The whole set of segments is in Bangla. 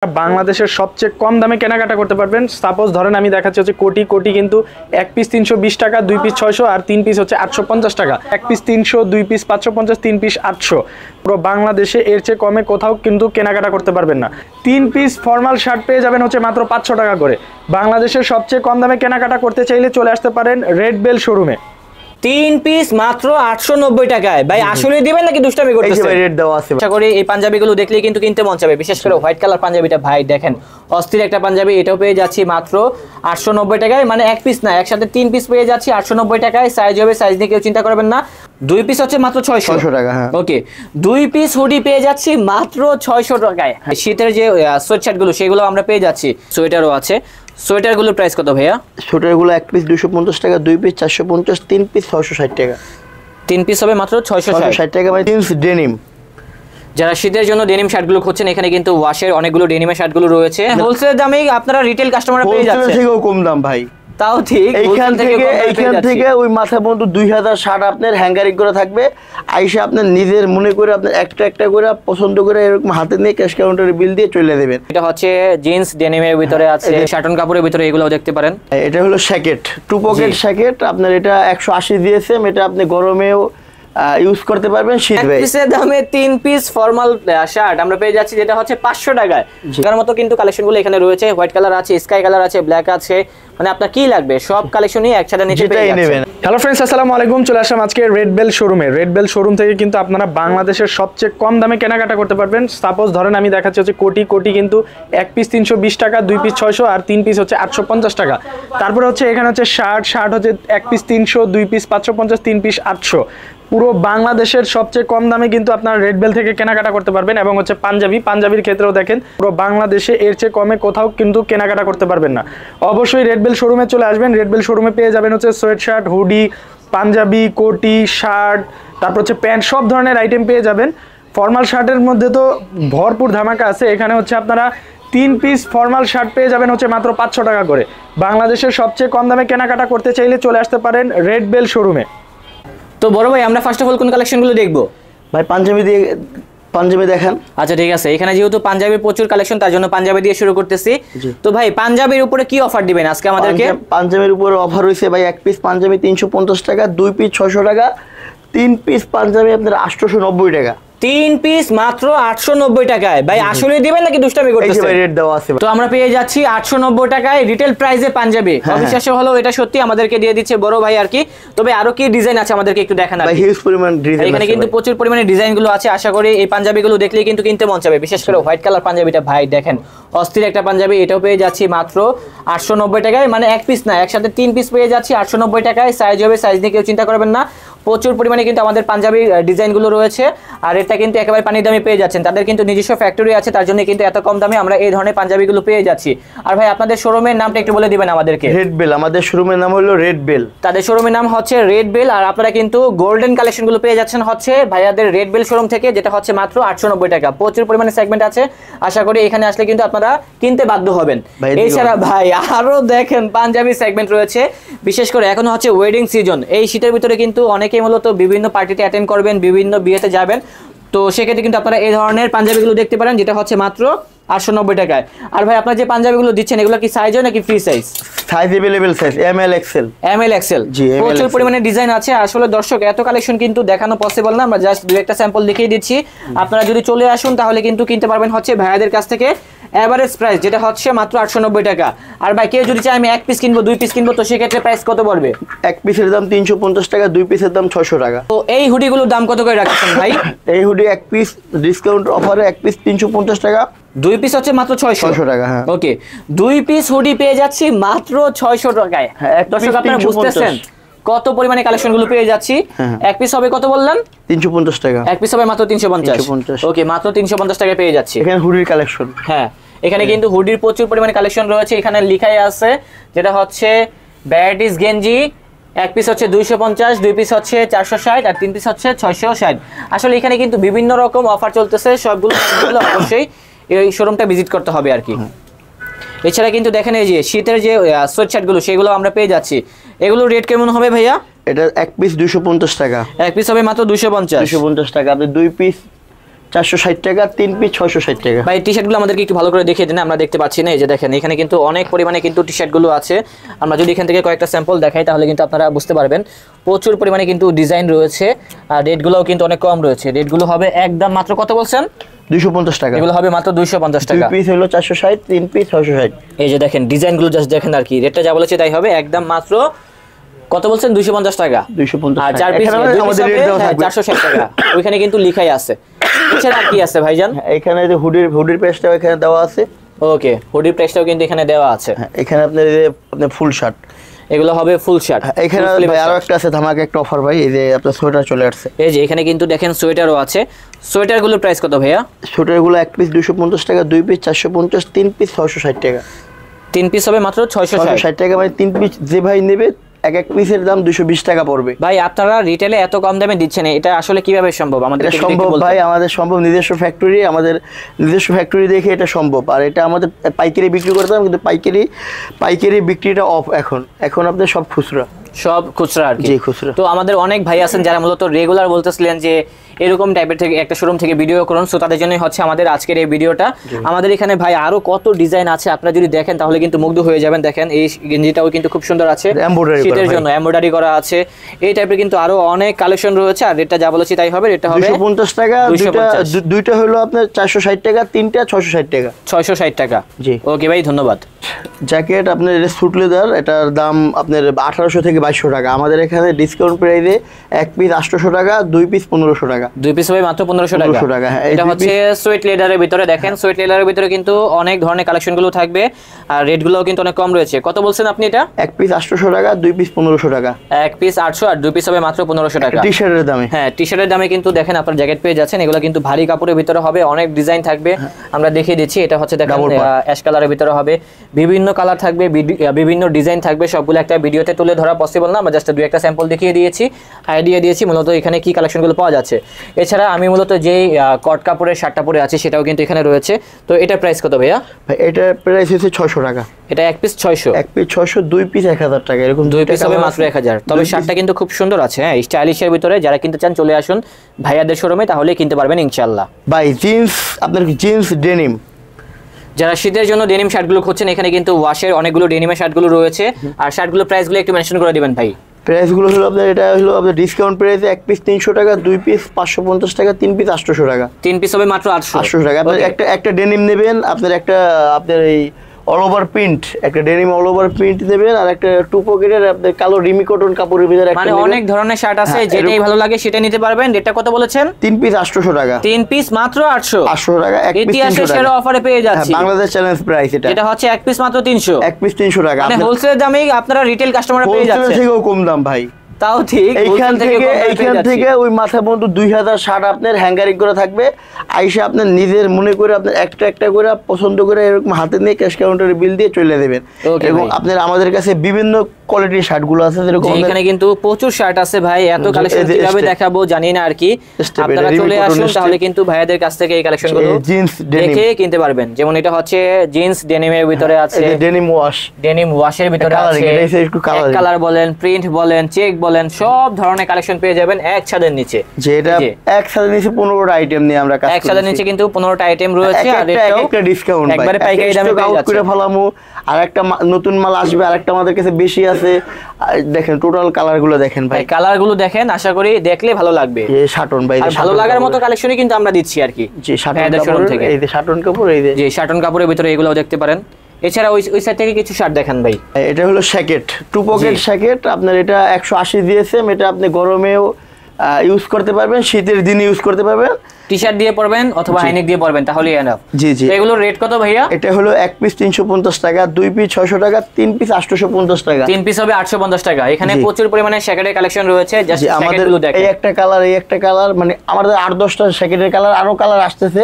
বাংলাদেশের সবচেয়ে কম দামে কেনাকাটা করতে পারবেন। সাপোজ ধরেন আমি দেখাচ্ছি হচ্ছে কোটি কোটি কিন্তু এক পিস 320 টাকা, দুই পিস 600 আর তিন পিস হচ্ছে 850 টাকা। এক পিস 300, দুই পিস 550, তিন পিস 800। পুরো বাংলাদেশে এর চেয়ে কমে কোথাও কিন্তু কেনাকাটা করতে পারবেন না। তিন পিস ফর্মাল শার্ট পেয়ে যাবেন হচ্ছে মাত্র 500 টাকা করে। বাংলাদেশের সবচেয়ে কম দামে কেনাকাটা করতে চাইলে চলে আসতে পারেন রেড বেল শোরুমে। তিন পিস মাত্র 890 টাকায়। ভাই আসলে দিবেন নাকি দুষ্টামি করতেছেন? এই রেট দেওয়া আছে। আশা করি এই পাঞ্জাবিগুলো দেখলেই কিন্তু কিনতে মন চাবে, বিশেষ করে হোয়াইট কালার পাঞ্জাবিটা। ভাই দেখেন অস্থির একটা পাঞ্জাবি, এটাও পেয়ে যাচ্ছি মাত্র 890 টাকায়। মানে এক পিস না, একসাথে তিন পিস পেয়ে যাচ্ছি 890 টাকায়। সাইজ হবে, সাইজ নিয়ে কেউ চিন্তা করবেন না। দুই পিস হচ্ছে মাত্র 600 টাকা। হ্যাঁ ওকে, দুই পিস হুডি পেয়ে যাচ্ছি মাত্র 600 টাকায়। শীতের যে সোয়েটশার্ট গুলো সেগুলো আমরা পেয়ে যাচ্ছি, সোয়েটারও আছে। সোয়েটার গুলোর প্রাইস কত ভাইয়া? সোয়েটার গুলো এক পিস 250 টাকা, দুই পিস 450, তিন পিস 660 টাকা। তিন পিস হবে মাত্র 660 টাকা। মানে জিন্স ডেনিম, যারা শীতের জন্য ডেনিম শার্টগুলো খুঁজছেন, এখানে কিন্তু ওয়াশের অনেকগুলো ডেনিমের শার্টগুলো রয়েছে। হোলসেল দামে আপনারা রিটেল কাস্টমার পেয়ে যাচ্ছেন, হোলসেল থেকেও কম দাম ভাই। তাও ঠিক, এইখান থেকে ওই মাথা পর্যন্ত 2000 শার্ট আপনার হ্যাঙ্গারিং করে থাকবে। আইসা আপনার নিজের মনে করে আপনার একটা একটা করে পছন্দ করে এরকম হাতে নিয়ে ক্যাশ কাউন্টারে বিল দিয়ে চলে দেবেন। এটা হচ্ছে জিন্স ডেনিমের ভিতরে আছে, শার্টন কাপড়ের ভিতরে, এগুলোও দেখতে পারেন। এটা হলো শ্যাকেট, টু পকেট শ্যাকেট। আপনার এটা 180 দিয়েছেন, এটা আপনি গরমেও ইউজ করতে পারবেন। শীত পিসের দামে তিন পিস ফর্মাল শার্ট আমরা পেয়ে যাচ্ছি, যেটা হচ্ছে 500 টাকায়। এর মতো কিন্তু কালেকশনগুলো এখানে রয়েছে। হোয়াইট কালার আছে, স্কাই কালার আছে, ব্ল্যাক আছে, মানে আপনার কি লাগবে সব কালেকশনই একসাথে নিতে পেয়ে যাচ্ছেন। হ্যালো ফ্রেন্ডস, আসসালামু আলাইকুম। চলে আসলাম আজকে রেড বেল শোরুমে। রেড বেল শোরুম থেকে কিন্তু আপনারা বাংলাদেশের সবচেয়ে কম দামে কেনাকাটা করতে পারবেন। সাপোজ ধরেন আমি দেখাচ্ছি হচ্ছে কোটি কোটি কিন্তু এক পিস 320 টাকা, দুই পিস 600 আর তিন পিস হচ্ছে 850 টাকা। তারপরে হচ্ছে এখানে হচ্ছে শার্ট হচ্ছে এক পিস 300, দুই পিস 550, তিন পিস 800। পুরো বাংলাদেশের সবচেয়ে কম দামে কিন্তু আপনারা রেড বেল থেকে কেনাকাটা করতে পারবেন। এবং হচ্ছে পাঞ্জাবির ক্ষেত্রেও দেখেন পুরো বাংলাদেশে এর চেয়ে কমে কোথাও কিন্তু কেনাকাটা করতে পারবেন না। অবশ্যই রেড বেল শোরুমে চলে আসবেন। রেড বেল শোরুমে পেয়ে যাবেন হচ্ছে সোয়েট শার্ট, হুডি, পাঞ্জাবি, কোটি, শার্ট, তারপর হচ্ছে প্যান্ট, সব ধরনের আইটেম পেয়ে যাবেন। ফর্মাল শার্টের মধ্যে তো ভরপুর ধামাকা আছে। এখানে হচ্ছে আপনারা তিন পিস ফর্মাল শার্ট পেয়ে যাবেন হচ্ছে মাত্র 500 টাকা করে। বাংলাদেশের সবচেয়ে কম দামে কেনাকাটা করতে চাইলে চলে আসতে পারেন রেড বেল শোরুমে। তো বড় ভাই, আমরা ফার্স্ট অফ অল কোন কালেকশনগুলো দেখবো? ভাই পাঞ্জাবি দেখান। আচ্ছা ঠিক আছে, এখানে যেহেতু পাঞ্জাবির প্রচুর কালেকশন, তার জন্য পাঞ্জাবি দিয়ে শুরু করতেছি। তো ভাই পাঞ্জাবির উপরে কি অফার দিবেন আজকে আমাদেরকে? পাঞ্জাবির উপরে অফার হইছে ভাই, এক পিস পাঞ্জাবি 350 টাকা, দুই পিস 600 টাকা, তিন পিস পাঞ্জাবি আপনার 890 টাকা। তিন পিস মাত্র 890 টাকায়। ভাই আসলে দিবেন নাকি দুষ্টামি করতেছেন? এই রেট দেওয়া আছে। তো আমরা পেয়ে যাচ্ছি 890 টাকায় রিটেল প্রাইসে পাঞ্জাবি। অবিশ্বাস্য হলো এটা, সত্যি আমাদেরকে দিয়ে দিচ্ছে বড় ভাই আর কি। তবে আরো কি ডিজাইন আছে আমাদেরকে একটু দেখান। ভাই হিউজ পরিমাণ ডিজাইন আছে, এখানে কিন্তু প্রচুর পরিমাণে ডিজাইন গুলো আছে। আশা করি এই পাঞ্জাবিগুলো দেখলেই কিন্তু কিনতে মন চাবে, বিশেষ করে হোয়াইট কালার পাঞ্জাবিটা। ভাই দেখেন অস্থির একটা পাঞ্জাবি, এটাও পেয়ে যাচ্ছি মাত্র 890 টাকায়। মানে এক পিস না, একসাথে তিন পিস পেয়ে যাচ্ছি 890 টাকায়। সাইজ হবে, সাইজ নিয়ে কেউ চিন্তা করবেন না। প্রচুর পরিমাণে কিন্তু আমাদের পাঞ্জাবির ডিজাইনগুলো রয়েছে। আর এটা কিন্তু একেবারে পানির দামে পেয়ে যাচ্ছেন, তাদের কিন্তু নিজস্ব ফ্যাক্টরি আছে, তার জন্য কিন্তু এত কম দামে আমরা এই ধরনের পাঞ্জাবিগুলো পেয়ে যাচ্ছি। আর ভাই আপনাদের শোরুমের নামটা একটু বলে দিবেন আমাদেরকে। রেড বেল, আমাদের শোরুমের নাম হলো রেড বেল। তাদের শোরুমের নাম হচ্ছে রেড বেল। আর আপনারা কিন্তু গোল্ডেন কালেকশনগুলো পেয়ে যাচ্ছেন হচ্ছে ভাইয়াদের রেড বেল শোরুম থেকে, যেটা হচ্ছে মাত্র 890 টাকা। প্রচুর পরিমাণে সেগমেন্ট আছে, আশা করি এখানে আসলে কিন্তু আপনারা কিনতে বাধ্য হবেন। এছাড়া ভাই আরো দেখেন পাঞ্জাবি সেগমেন্ট রয়েছে, বিশেষ করে এখন হচ্ছে ওয়েডিং সিজন। এই শীতের ভিতরে কিন্তু অনেকেই মূলত বিভিন্ন পার্টিতে অ্যাটেন্ড করবেন, বিভিন্ন বিয়েতে যাবেন। তো সেক্ষেত্রে কিন্তু আপনারা এই ধরনের পাঞ্জাবিগুলো দেখতে পারেন, যেটা হচ্ছে মাত্র 890 টাকায়। আর ভাই আপনারা যে পাঞ্জাবিগুলো দিচ্ছেন, এগুলো কি সাইজ হয় নাকি free size? Size available size M L XL. M L XL, প্রচুর পরিমাণে ডিজাইন আছে। আসলে দর্শক এত কালেকশন কিন্তু দেখানো পসিবল না, আমরা জাস্ট দুই একটা স্যাম্পল দেখিয়ে দিচ্ছি। আপনারা যদি চলে আসুন তাহলে কিন্তু কিনতে পারবেন হচ্ছে ভাইয়াদের কাছ থেকে এভারেজ প্রাইস, যেটা হচ্ছে মাত্র 890 টাকা। আর ভাই কেউ যদি চায় আমি এক পিস কিনবো, দুই পিস কিনবো, তো সেক্ষেত্রে প্রাইস কত পড়বে? এক পিসের দাম 350 টাকা, দুই পিসের দাম 600 টাকা। তো এই হুডিগুলোর দাম কত করে রাখছেন ভাই? এই হুডি এক পিস ডিসকাউন্ট অফারে এক পিস 350 টাকা, দুই পিস হচ্ছে মাত্র 600 টাকা। হ্যাঁ ওকে, দুই পিস হুডি পেয়ে যাচ্ছি মাত্র 600 টাকায়। দর্শক আপনারা বুঝতেছেন কত পরিমাণে কালেকশনগুলো পেয়ে যাচ্ছি। এক পিস হবে কত বললেন? 350 টাকা। এক পিস হবে মাত্র 350। ওকে, মাত্র 350 টাকায় পেয়ে যাচ্ছি। এখানে হুডির কালেকশন। হ্যাঁ, এখানে কিন্তু হুডির প্রচুর পরিমাণে কালেকশন রয়েছে। এখানে লেখাই আছে, যেটা হচ্ছে ভ্যারাইটিস গেঞ্জি। এক পিস হচ্ছে 250, দুই পিস হচ্ছে 460 আর তিন পিস হচ্ছে 660। আসলে এখানে কিন্তু বিভিন্ন রকম অফার চলতেছে, সবগুলো অবশ্যই এই শোরুমটা ভিজিট করতে হবে আর কি। এছাড়া কিন্তু দেখেন এই যে শীতের যে সোয়েটশার্টগুলো, সেগুলো আমরা পেয়ে যাচ্ছি। এগুলো রেট কেমন হবে ভাইয়া? এটা এক পিস 250 টাকা। এক পিস হবে মাত্র 250 টাকা। আপনি দুই পিস 460 টাকা, 3 পিস 660 টাকা। ভাই টি শার্টগুলো আমাদেরকে একটু ভালো করে দেখিয়ে দিন, আমরা দেখতে পাচ্ছি না। এই যে দেখেন এখানে কিন্তু অনেক পরিমাণে কিন্তু টি শার্টগুলো আছে। আমরা যদি এখান থেকে কয়েকটা স্যাম্পল দেখাই তাহলে কিন্তু আপনারা বুঝতে পারবেন প্রচুর পরিমাণে কিন্তু ডিজাইন রয়েছে, আর রেটগুলোও কিন্তু অনেক কম রয়েছে। রেটগুলো হবে একদম মাত্র কত বলছেন? 250 টাকা। এগুলো হবে মাত্র 250 টাকা। 2 পিস হলো 460, 3 পিস 660। এই যে দেখেন ডিজাইনগুলো জাস্ট দেখেন আর কি, রেটটা যা বলেছে তাই হবে, একদম মাত্র কত বলছেন? 250 টাকা। 250 আর টাকা। 4 পিস আমাদের রেট দেওয়া থাকবে 460 টাকা। ওইখানে কিন্তু লেখাই আছে। এছাড়া আর কি আছে ভাইজান? এখানে যে হুডির প্রাইসটাও এখানে দেওয়া আছে। ওকে, হুডির প্রাইসটাও কিন্তু এখানে দেওয়া আছে। এখানে আপনার এই যে আপনার ফুল শার্ট, এগুলো হবে ফুল শার্ট। এখানে ভাই আরো একটা আছে ধামাকা একটা অফার ভাই, এই যে আপনার সোয়েটার চলে আসছে। এই যে এখানে কিন্তু দেখেন সোয়েটারও আছে। সোয়েটারগুলোর প্রাইস কত ভাইয়া? সোয়েটারগুলো 1 পিস 250 টাকা, 2 পিস 450, 3 পিস 660 টাকা। 3 পিস হবে মাত্র 660 টাকা। মানে 3 পিস যে ভাই নেবে এক পিসের দাম 220 টাকা পড়বে। ভাই আপনারা রিটেলে এত কম দামে দিচ্ছেন, এটা আসলে কিভাবে সম্ভব? আমাদের সম্ভব ভাই, আমাদের সম্ভব, নিজস্ব ফ্যাক্টরি, আমাদের নিজস্ব ফ্যাক্টরি দেখে এটা সম্ভব। আর এটা আমাদের পাইকারি বিক্রি করতাম, কিন্তু পাইকারি বিক্রিটা অফ। এখন আপনাদের সব খুচরা, সব খুচরা আর কি। জি খুচরা। তো আমাদের অনেক ভাই আছেন যারা মূলত রেগুলার বলতেছিলেন যে এরকম টাইপের থেকে একটা শোরুম থেকে ভিডিও করুন, সো তাদের জন্যই হচ্ছে আমাদের আজকের এই ভিডিওটা। আমাদের এখানে ভাই আরো কত ডিজাইন আছে, আপনারা যদি দেখেন তাহলে কিন্তু মুগ্ধ হয়ে যাবেন। দেখেন এই গেঞ্জিটাও কিন্তু খুব সুন্দর আছে, শীতের জন্য এমব্রয়ডারি করা আছে। এই টাইপের কিন্তু আরো অনেক কালেকশন রয়েছে। আর রেটটা যা বলেছি তাই হবে, রেটটা হবে 250 টাকা। দুইটা হলো আপনার 460 টাকা, তিনটা 660 টাকা। 660 টাকা। জি ওকে ভাই, ধন্যবাদ। জ্যাকেট আপনার এটা স্যুট লেদার, এটার দাম আপনার 1800 থেকে 2200 টাকা। আমাদের এখানে ডিসকাউন্ট প্রাইসে 1 পিস 800 টাকা, 2 পিস 1500 টাকা। 2 পিস হবে মাত্র 1500 টাকা। হ্যাঁ, এটা হচ্ছে সোয়েট লেদারের ভিতরে। দেখেন সোয়েট লেদারের ভিতরে কিন্তু অনেক ধরনের কালেকশনগুলো থাকবে, আর রেটগুলোও কিন্তু অনেক কম রয়েছে। কত বলছেন আপনি এটা? 1 পিস 800 টাকা, 2 পিস 1500 টাকা। 1 পিস 800 আর 2 পিস হবে মাত্র 1500 টাকা। টি শার্টের দামে, হ্যাঁ টি শার্টের দামে কিন্তু দেখেন আপনার জ্যাকেট পেয়ে যাচ্ছেন। এগুলো কিন্তু ভারী কাপড়ের ভিতরে হবে, অনেক ডিজাইন থাকবে, আমরা দেখিয়ে দিচ্ছি। এটা হচ্ছে দেখেন অ্যাশ কালারের ভিতরে হবে, বিভিন্ন কালার থাকবে, বিভিন্ন ডিজাইন থাকবে। সবগুলো একটা ভিডিওতে তুলে ধরা পসিবল না, আমরা জাস্ট দুই একটা স্যাম্পল দেখিয়ে দিয়েছি, আইডিয়া দিয়েছি মূলত এখানে কি কালেকশনগুলো পাওয়া যাচ্ছে। এছাড়া আমি মূলত যেই কট কাপড়ের শার্টটা পরে আছি সেটাও কিন্তু এখানে রয়েছে। তো এটার প্রাইস কত ভাইয়া? এটার প্রাইস হচ্ছে 600 টাকা। এটা 1 পিস 600, 1 পিস 600, 2 পিস 1000 টাকা। এরকম 2 পিস হবে মাত্র 1000। তবে শার্টটা কিন্তু খুব সুন্দর আছে, হ্যাঁ স্টাইলিশের ভিতরে। যারা কিনতে চান চলে আসুন ভাইয়াদের শোরুমে, তাহলেই কিনতে পারবেন ইনশাআল্লাহ। ভাই জিন্স, আপনার জিন্স ডেনিম, যারা শীতের জন্য ডেনিম শার্টগুলো খুঁজছেন, এখানে কিন্তু ওয়াশের অনেকগুলো ডেনিমের শার্টগুলো রয়েছে। আর শার্টগুলো প্রাইসগুলো একটু মেনশন করে দিবেন ভাই। প্রাইসগুলো হলো আপনার, এটা হলো আপনার ডিসকাউন্ট প্রাইসে 1 পিস 300 টাকা, 2 পিস 550 টাকা, 3 পিস 800 টাকা। 3 পিস হবে মাত্র 800 টাকা। আপনার একটা ডেনিম নেবেন, আপনার এই অল ওভার প্রিন্ট, একটা ডেনিম অল ওভার প্রিন্ট দেবেন, আর একটা টু পকেটের আপনার কালো রিমি কটন কাপড়ের ভিতরে একটা, মানে অনেক ধরনের শার্ট আছে, যেটাই ভালো লাগে সেটা নিতে পারবেন। রেটটা কত বলেছেন? 3 পিস 800 টাকা। 3 পিস মাত্র 800 টাকা। 1 পিস 300 টাকা। সেরা অফারে পেয়ে যাচ্ছি, বাংলাদেশ চ্যালেঞ্জ প্রাইস এটা। এটা হচ্ছে 1 পিস মাত্র 300। 1 পিস 300 টাকা। মানে হোলসেল দামেই আপনারা রিটেল কাস্টমার পেয়ে যাচ্ছেন। হোলসেল থেকেও কম দাম ভাই। তাও ঠিক, এইখান থেকে ওই মাথা পর্যন্ত 2000 শার্ট আপনার হ্যাঙ্গারিং করা থাকবে। আইসা আপনার নিজের মনে করে আপনার একটা করে পছন্দ করে এরকম হাতে নিয়ে ক্যাশ কাউন্টারে বিল দিয়ে চলে দেবেন। এবং আপনার আমাদের কাছে বিভিন্ন কোয়ালিটির শার্টগুলো আছে, যেরকম এখানে কিন্তু প্রচুর শার্ট আছে ভাই। এত কালেকশন কিভাবে দেখাবো জানি না আর কি। আপনারা চলে আসুন, তাহলে কিন্তু ভাইয়াদের কাছ থেকে এই কালেকশনগুলো দেখে কিনতে পারবেন। যেমন এটা হচ্ছে জিন্স ডেনিমের ভিতরে আছে, ডেনিম ওয়াশের ভিতরে আছে, কালার বলেন, প্রিন্ট বলেন, চেক বলেন, সব ধরনের কালেকশন পেয়ে যাবেন এক ছাদের নিচে। যে এটা এক ছাদের নিচে 15টা আইটেম নিয়ে আমরা কাজ করছি। এক ছাদের নিচে কিন্তু 15টা আইটেম রয়েছে, আর এটাও একটা ডিসকাউন্ট একবারে পাইকারি দামে পেয়ে যাচ্ছে। করে ফলামু, আর একটা নতুন মাল আসবে, আরেকটা আমাদের কাছে বেশি আছে। দেখেন টোটাল কালারগুলো দেখেন ভাই, কালারগুলো দেখেন, আশা করি দেখলে ভালো লাগবে। এই শাটন ভাই, আর ভালো লাগার মতো কালেকশনই কিন্তু আমরা দিচ্ছি আর কি। জি শাটন কাপড় থেকে, এই যে শাটন কাপড়, এই যে শাটন কাপড়ের ভিতরে এগুলোও দেখতে পারেন। এছাড়া ওই সাইড থেকে কিছু শার্ট দেখান ভাই। এটা হলো জ্যাকেট, টু পকেট জ্যাকেট। আপনার এটা 180 দিয়েছেন। এটা আপনি গরমেও ইউজ করতে পারবেন, শীতের দিনে ইউজ করতে পারবেন। টি শার্ট দিয়ে পরবেন অথবা হাইনেক দিয়ে পরবেন, তাহলেই এনাফ। জি জি। এগুলোর রেট কত ভাইয়া? এটা হলো 1 পিস 350 টাকা, 2 পিস 600 টাকা, 3 পিস 850 টাকা। 3 পিস হবে 850 টাকা। এখানে প্রচুর পরিমাণে জ্যাকেটের কালেকশন রয়েছে। জাস্ট জ্যাকেটগুলো দেখেন, এই একটা কালার, মানে আমাদের 8-10টা জ্যাকেটের কালার, আরো কালার আসতেছে।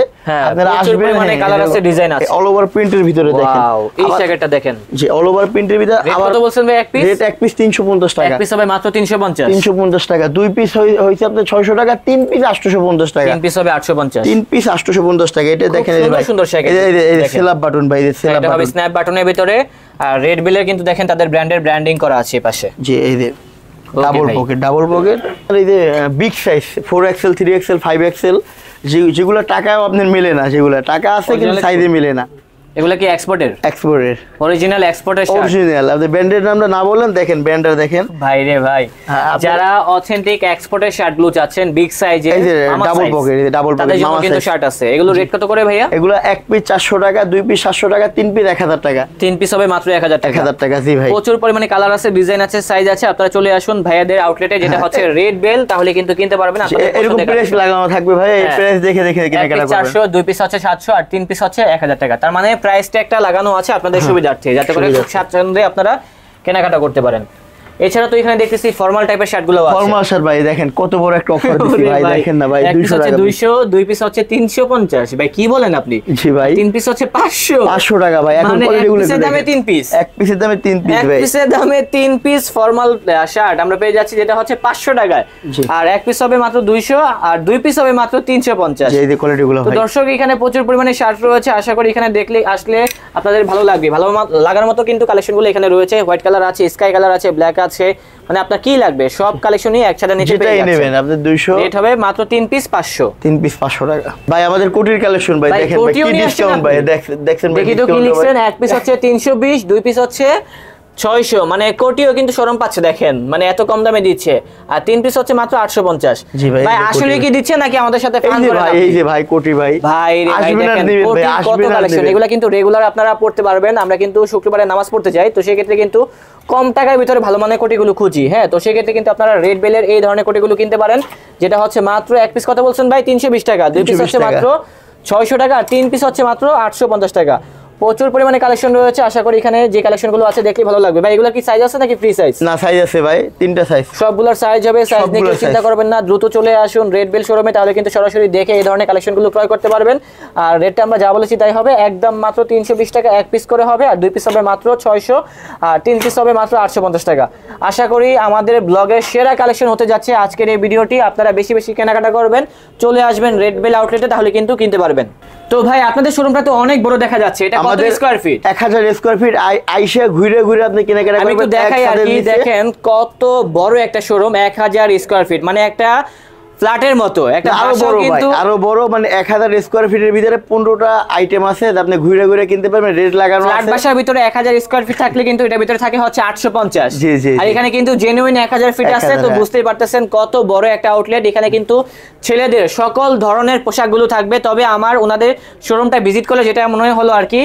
আপনারা আসবেন, মানে কালার আছে, ডিজাইন আছে, অল ওভার প্রিন্টের ভিতরে দেখেন। ওয়াও, এই জ্যাকেটটা দেখেন। জি অল ওভার প্রিন্টের ভিতরে। আবার কত বলছেন ভাই? 1 পিস? রেট 1 পিস 350 টাকা। 1 পিস হবে মাত্র 350 টাকা। 2 পিস হইছে আপনার 600 টাকা, 3 পিস 850 টাকা। 3 পিস হবে 850। 3 পিস 850 টাকা। এটা দেখেন সুন্দর জ্যাকেট, এই স্ন্যাপ বাটন ভাই, এই স্ন্যাপ বাটন, স্ন্যাপ বাটনের ভিতরে। আর রেড বেলের কিন্তু দেখেন তাদের ব্র্যান্ডের ব্র্যান্ডিং করা আছে পাশে। জি এই যে ডাবল পকেট। আর এই যে big size 4XL, 3XL, 5XL যেগুলো টাকাও আপনার মিলে না, যেগুলো টাকা আছে কিন্তু সাইজে মিলে না। এগুলো কি এক্সপোর্টের? এক্সপোর্টের অরিজিনাল এক্সপোর্টের শার্ট। অরিজিনাল। আপনি ব্র্যান্ডের নামটা না বলেন, দেখেন ব্র্যান্ডটা দেখেন ভাই রে ভাই, যারা অথেন্টিক এক্সপোর্টের শার্টগুলো চাচ্ছেন বিগ সাইজে, এই যে ডাবল পকেট, ডাবল পকেট মামা কিন্তু শার্ট আছে। এগুলো রেট কত করে ভাইয়া? এগুলো এক পিস 400 টাকা, দুই পিস 700 টাকা, তিন পিস 1000 টাকা। তিন পিস হবে মাত্র 1000 টাকা। 1000 টাকা। জি ভাই, প্রচুর পরিমাণে কালার আছে, ডিজাইন আছে, সাইজ আছে। আপনারা চলে আসুন ভাইয়াদের আউটলেটে, যেটা হচ্ছে রেড বেল, তাহলে কিন্তু কিনতে পারবেন। এরকম প্রাইস লাগানো থাকবে ভাই, এই প্রাইস দেখে দেখে কেনাকাটা করবেন। 400, দুই পিস হচ্ছে 700 আর তিন পিস হচ্ছে 1000 টাকা। তার মানে প্রাইস ট্যাগটা লাগানো আছে আপনাদের সুবিধার্থে, যাতে করে খুব স্বাচ্ছন্দ্যে আপনারা কেনাকাটা করতে পারেন। এছাড়া তো এখানে দেখতেছি ফর্মাল টাইপের শার্টগুলো আছে। ফর্মাল শার্ট ভাই দেখেন কত বড় একটা অফার দিছি ভাই, দেখেন না ভাই, 200 টাকা 200, দুই পিস হচ্ছে 350। ভাই কি বলেন আপনি? জি ভাই, তিন পিস হচ্ছে 500 টাকা ভাই। এখন কোয়ালিটিগুলো পিসের দামে তিন পিস, এক পিসের দামে তিন পিস ভাই, এক পিসের দামে তিন পিস ফর্মাল শার্ট আমরা পেয়ে যাচ্ছি, যেটা হচ্ছে 500 টাকায়। আর এক পিস হবে মাত্র 200 আর দুই পিস হবে মাত্র 350। এই যে কোয়ালিটিগুলো তো ভাই। দর্শক এখানে প্রচুর পরিমাণে শার্ট রয়েছে, আশা করি এখানে দেখলে আসলে আপনাদের ভালো লাগবে। ভালো লাগার মতো কিন্তু কালেকশনগুলো এখানে রয়েছে। হোয়াইট কালার আছে, স্কাই কালার আছে, ব্ল্যাক আছে, মানে আপনার কি লাগবে সব কালেকশনই একসাথে নিতে পেয়ে যাচ্ছেন। নেবেন আপনি 200, রেট হবে মাত্র 3 পিস 500। 3 পিস 500 টাকা ভাই। আমাদের কোটির কালেকশন ভাই, দেখেন ভাই কি ডিসকাউন্ট ভাই, দেখছেন ভাই, দেখি তো কি লিখছেন। এক পিস হচ্ছে 320, দুই পিস হচ্ছে 600, মানে কোটিও কিন্তু শোরুম পাচ্ছে, দেখেন মানে এত কম দামে দিচ্ছে। আর তিন পিস হচ্ছে মাত্র 850। জি ভাই, ভাই আসলে কি দিচ্ছে নাকি আমাদের সাথে ফান করে? ভাই এই যে ভাই কোটি ভাই, ভাই রে ভাই আসবেন আর দেখেন নেবেন কোটি ভাই, কত আসবেন আর কালেকশন। নেবেন। এগুলা কিন্তু রেগুলার আপনারা পড়তে পারবেন। আমরা কিন্তু শুক্রবারে নামাজ পড়তে যাই, তো সেই ক্ষেত্রে কিন্তু কম টাকার ভিতরে ভালো মানের কোটিগুলো খুঁজি। হ্যাঁ, তো সেই ক্ষেত্রে কিন্তু আপনারা রেড বেলের এই ধরনের কোটিগুলো কিনতে পারেন, যেটা হচ্ছে মাত্র এক পিস কত বলছেন ভাই? 320 টাকা, দুই পিস হচ্ছে মাত্র 600 টাকা, আর তিন পিস হচ্ছে মাত্র 850 টাকা। প্রচুর পরিমাণে কালেকশন রয়েছে, আশা করি এখানে যে কালেকশনগুলো আছে দেখলে ভালো লাগবে। ভাই এগুলো কি সাইজ আছে নাকি ফ্রি সাইজ? না, সাইজ আছে ভাই, তিনটা সাইজ, সবগুলোর সাইজ হবে। সাইজ নিয়ে কিছু চিন্তা করবেন না, দ্রুত চলে আসুন রেড বেল শোরুমে, তাহলে কিন্তু সরাসরি দেখে এই ধরনের কালেকশনগুলো ক্রয় করতে পারবেন। আর রেটটা আমরা যা বলেছি তাই হবে, একদম মাত্র 320 টাকা এক পিস করে হবে, আর দুই পিস হবে মাত্র 600, আর তিন পিস হবে মাত্র 850 টাকা। আশা করি আমাদের ব্লগের সেরা কালেকশন হতে যাচ্ছে আজকের এই ভিডিওটি। আপনারা বেশি বেশি কেনাকাটা করবেন, চলে আসবেন রেড বেল আউটলেটে, তাহলে কিন্তু কিনতে পারবেন। তো ভাই আপনাদের শোরুমটা তো অনেক বড় দেখা যাচ্ছে, এটা কত স্কয়ার ফিট? 1000 square feet. আইসা ঘুরে ঘুরে আপনি কেনাকাটা করবেন। আমি একটু দেখাই আর কি, দেখেন কত বড় একটা শোরুম, 1000 স্কয়ার ফিট, মানে একটা ফ্ল্যাটের মতো একটা। আরো বড় ভাই, আরো বড়, মানে 1000 স্কয়ার ফিটের ভিতরে 15টা আইটেম আছে, আপনি ঘুরে ঘুরে কিনতে পারবেন। রেড লাগানো আছে। ফ্ল্যাট বাসার ভিতরে 1000 স্কয়ার ফিট থাকলে কিন্তু এটার ভিতরে থাকে হচ্ছে 850। জি জি। আর এখানে কিন্তু জেনুইন 1000 ফিট আছে, তো বুঝতেই পারতেছেন কত বড় একটা আউটলেট। এখানে কিন্তু ছেলেদের সকল ধরনের পোশাকগুলো থাকবে। তবে আমার ওনাদের শোরুমটা ভিজিট করলে যেটা মনে হলো আর কি,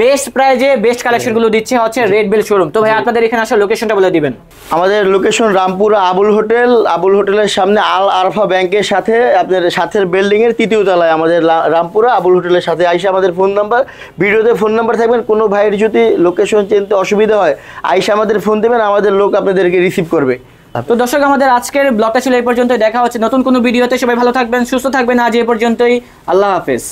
বেস্ট প্রাইজে বেস্ট কালেকশনগুলো দিচ্ছে হচ্ছে রেড বেল শোরুম। তো ভাই আপনাদের এখানে আসার লোকেশনটা বলে দিবেন। আমাদের লোকেশন রামপুরা আবুল হোটেল, আবুল হোটেলের সামনে আল আরফা ব্যাংকের সাথে, আপনার সাথের বিল্ডিং এর 3য় তলায় আমাদের রামপুরা আবুল হোটেলের সাথে। আইসা আমাদের ফোন নাম্বার, ভিডিওতে ফোন নাম্বার থাকবেন, কোনো ভাইয়ের যদি লোকেশন চিনতে অসুবিধা হয় আইসা আমাদের ফোন দেবেন, আমাদের লোক আপনাদেরকে রিসিভ করবে। তো দর্শক আমাদের আজকের ব্লগটা ছিল এই পর্যন্ত। দেখা হচ্ছে নতুন কোনো ভিডিওতে। সবাই ভালো থাকবেন, সুস্থ থাকবেন। আজ এই পর্যন্তই, আল্লাহ হাফেজ।